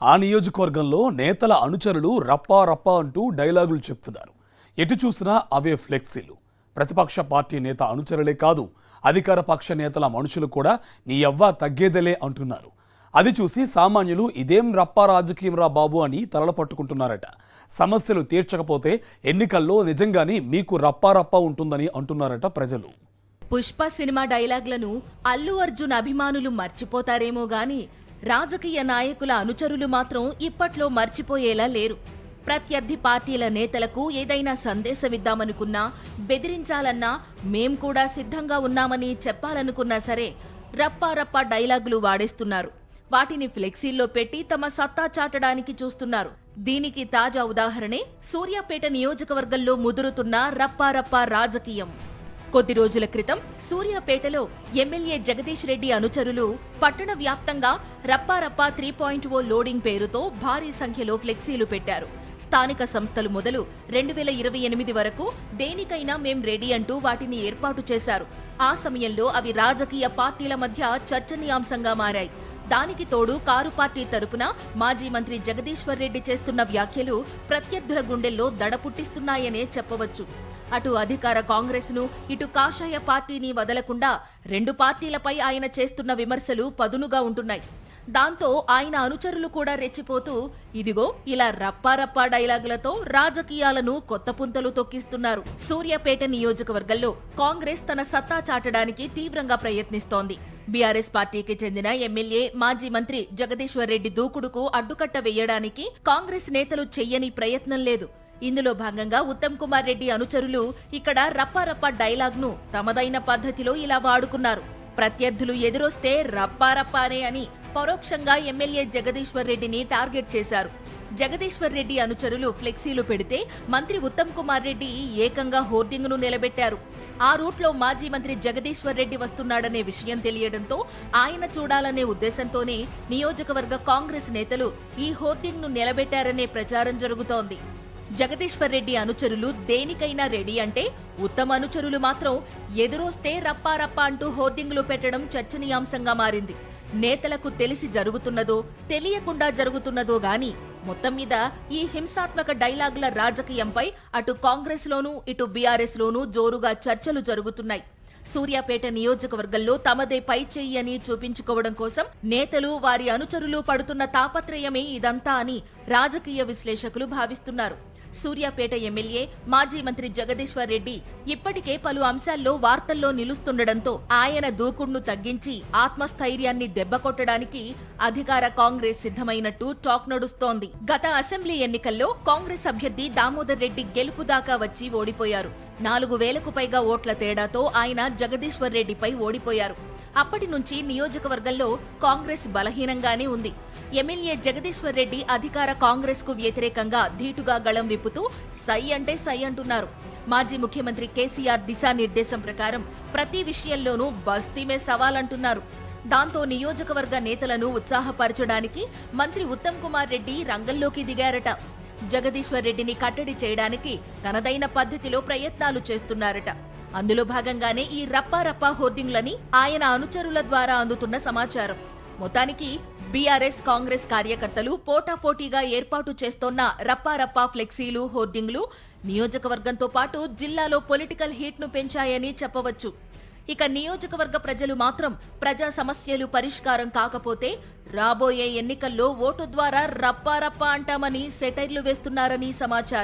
ఆ నియోజకవర్గంలో నేతల అనుచరులు రప్పా రప్పా అంటూ డైలాగులు చెప్తున్నారు. ఎటు చూసినా అవే ఫ్లెక్సీలు. ప్రతిపక్ష పార్టీ నేత అనుచరులే కాదు, అధికార పక్ష నేతల మనుషులు కూడా నీ యవ్వ తగ్గేదలే అంటున్నారు. అది చూసి సామాన్యులు ఇదేం రప్పా రాజకీయం రా బాబు అని తలలు పట్టుకుంటున్నారట. సమస్యలు తీర్చకపోతే ఎన్నికల్లో నిజంగానే మీకు రప్పా రప్పా ఉంటుందని అంటున్నారట ప్రజలు. పుష్ప సినిమా డైలాగ్లను అల్లు అర్జున్ అభిమానులు మర్చిపోతారేమో గాని రాజకీయ నాయకుల అనుచరులు మాత్రం ఇప్పట్లో మర్చిపోయేలా లేరు. ప్రత్యర్థి పార్టీల నేతలకు ఏదైనా సందేశమిద్దామనుకున్నా, బెదిరించాలన్నా మేం కూడా సిద్ధంగా ఉన్నామని చెప్పాలనుకున్నా సరే రప్పా రప్పా డైలాగులు వాడేస్తున్నారు. వాటిని ఫ్లెక్సీల్లో పెట్టి తమ సత్తా చాటడానికి చూస్తున్నారు. దీనికి తాజా ఉదాహరణే సూర్యాపేట నియోజకవర్గంలో ముదురుతున్న రప్పా రప్పా రాజకీయం. కొద్ది రోజుల క్రితం సూర్యాపేటలో ఎమ్మెల్యే జగదీష్ రెడ్డి అనుచరులు పట్టణ వ్యాప్తంగా రప్పారప్పా 3.0 లోడింగ్ పేరుతో భారీ సంఖ్యలో ఫ్లెక్సీలు పెట్టారు. స్థానిక సంస్థలు మొదలు 2028 వరకు దేనికైనా మేం రెడీ అంటూ వాటిని ఏర్పాటు చేశారు. ఆ సమయంలో అవి రాజకీయ పార్టీల మధ్య చర్చనీయాంశంగా మారాయి. దానికి తోడు కారు పార్టీ తరపున మాజీ మంత్రి జగదీశ్వర్ రెడ్డి చేస్తున్న వ్యాఖ్యలు ప్రత్యర్థుల గుండెల్లో దడ పుట్టిస్తున్నాయనే చెప్పవచ్చు. అటు అధికార కాంగ్రెస్ ను, ఇటు కాషాయ పార్టీని వదలకుండా రెండు పార్టీలపై ఆయన చేస్తున్న విమర్శలు పదునుగా ఉంటున్నాయి. దాంతో ఆయన అనుచరులు కూడా రెచ్చిపోతూ ఇదిగో ఇలా రప్పారప్పా డైలాగులతో రాజకీయాలను కొత్త పుంతలు తొక్కిస్తున్నారు. సూర్యాపేట నియోజకవర్గంలో కాంగ్రెస్ తన సత్తా చాటడానికి తీవ్రంగా ప్రయత్నిస్తోంది. బీఆర్ఎస్ పార్టీకి చెందిన ఎమ్మెల్యే మాజీ మంత్రి జగదీశ్వర్ రెడ్డి దూకుడుకు అడ్డుకట్ట వేయడానికి కాంగ్రెస్ నేతలు చెయ్యని ప్రయత్నం లేదు. ఇందులో భాగంగా ఉత్తమ్ కుమార్ రెడ్డి అనుచరులు ఇక్కడ రప్పారప్పా డైలాగ్ను తమదైన పద్ధతిలో ఇలా వాడుకున్నారు. ప్రత్యర్థులు ఎదురొస్తే రప్పారప్పానే అని పరోక్షంగా ఎమ్మెల్యే జగదీశ్వర్ రెడ్డిని టార్గెట్ చేశారు. జగదీశ్వర్ రెడ్డి అనుచరులు ఫ్లెక్సీలు పెడితే మంత్రి ఉత్తమ్ కుమార్ రెడ్డి ఏకంగా హోర్డింగ్ను నిలబెట్టారు. ఆ రూట్లో మాజీ మంత్రి జగదీశ్వర్ రెడ్డి వస్తున్నాడనే విషయం తెలియడంతో ఆయన చూడాలనే ఉద్దేశంతోనే నియోజకవర్గ కాంగ్రెస్ నేతలు ఈ హోర్డింగ్ను నిలబెట్టారనే ప్రచారం జరుగుతోంది. జగదీశ్వర్ రెడ్డి అనుచరులు దేనికైనా రెడీ అంటే ఉత్తమ అనుచరులు మాత్రం ఎదురొస్తే రప్పారప్పా అంటూ హోర్డింగ్లు పెట్టడం చర్చనీయాంశంగా మారింది. నేతలకు తెలిసి జరుగుతున్నదో తెలియకుండా జరుగుతున్నదో గాని మొత్తం మీద ఈ హింసాత్మక డైలాగుల రాజకీయంపై అటు కాంగ్రెస్ లోనూ ఇటు బీఆర్ఎస్ లోనూ జోరుగా చర్చలు జరుగుతున్నాయి. సూర్యాపేట నియోజకవర్గంలో తమదే పై చెయ్యి అని చూపించుకోవడం కోసం నేతలు వారి అనుచరులు పడుతున్న తాపత్రయమే ఇదంతా అని రాజకీయ విశ్లేషకులు భావిస్తున్నారు. సూర్యాపేట ఎమ్మెల్యే మాజీ మంత్రి జగదీశ్వర్ రెడ్డి ఇప్పటికే పలు అంశాల్లో వార్తల్లో నిలుస్తుండటంతో ఆయన దూకుడును తగ్గించి ఆత్మస్థైర్యాన్ని దెబ్బకొట్టడానికి అధికార కాంగ్రెస్ సిద్ధమైనట్టు టాక్ నడుస్తోంది. గత అసెంబ్లీ ఎన్నికల్లో కాంగ్రెస్ అభ్యర్థి దామోదర్ రెడ్డి గెలుపు దాకా వచ్చి ఓడిపోయారు. 4,000కు పైగా ఓట్ల తేడాతో ఆయన జగదీశ్వర్ రెడ్డిపై ఓడిపోయారు. అప్పటి నుంచి నియోజకవర్గంలో కాంగ్రెస్ బలహీనంగానే ఉంది. ఎమ్మెల్యే జగదీశ్వర్ రెడ్డి అధికార కాంగ్రెస్ కు వ్యతిరేకంగా ధీటుగా గళం విప్పుతూ సై అంటే సై అంటున్నారు. మాజీ ముఖ్యమంత్రి కేసీఆర్ దిశానిర్దేశం ప్రకారం ప్రతి విషయంలోనూ బస్తీమే సవాల్ అంటున్నారు. దాంతో నియోజకవర్గ నేతలను ఉత్సాహపరచడానికి మంత్రి ఉత్తమ్ కుమార్ రెడ్డి రంగంలోకి దిగారట. జగదీశ్వర్ రెడ్డిని కట్టడి చేయడానికి తనదైన పద్ధతిలో ప్రయత్నాలు చేస్తున్నారట. అందులో భాగంగానే ఈ రప్పారప్పా హోర్డింగ్లని ఆయన అనుచరుల ద్వారా అందుతున్న సమాచారం. మొత్తానికి బీఆర్ఎస్ కాంగ్రెస్ కార్యకర్తలు పోటాపోటీగా ఏర్పాటు చేస్తోన్న రప్పారప్పా ఫ్లెక్సీలు, హోర్డింగ్లు నియోజకవర్గంతో పాటు జిల్లాలో పొలిటికల్ హీట్ ను పెంచాయని చెప్పవచ్చు. ఇక నియోజకవర్గ ప్రజలు మాత్రం ప్రజా సమస్యలు పరిష్కారం కాకపోతే రాబోయే ఎన్నికల్లో ఓటు ద్వారా రప్పారప్పా అంటామని సెటైర్లు వేస్తున్నారని సమాచారం.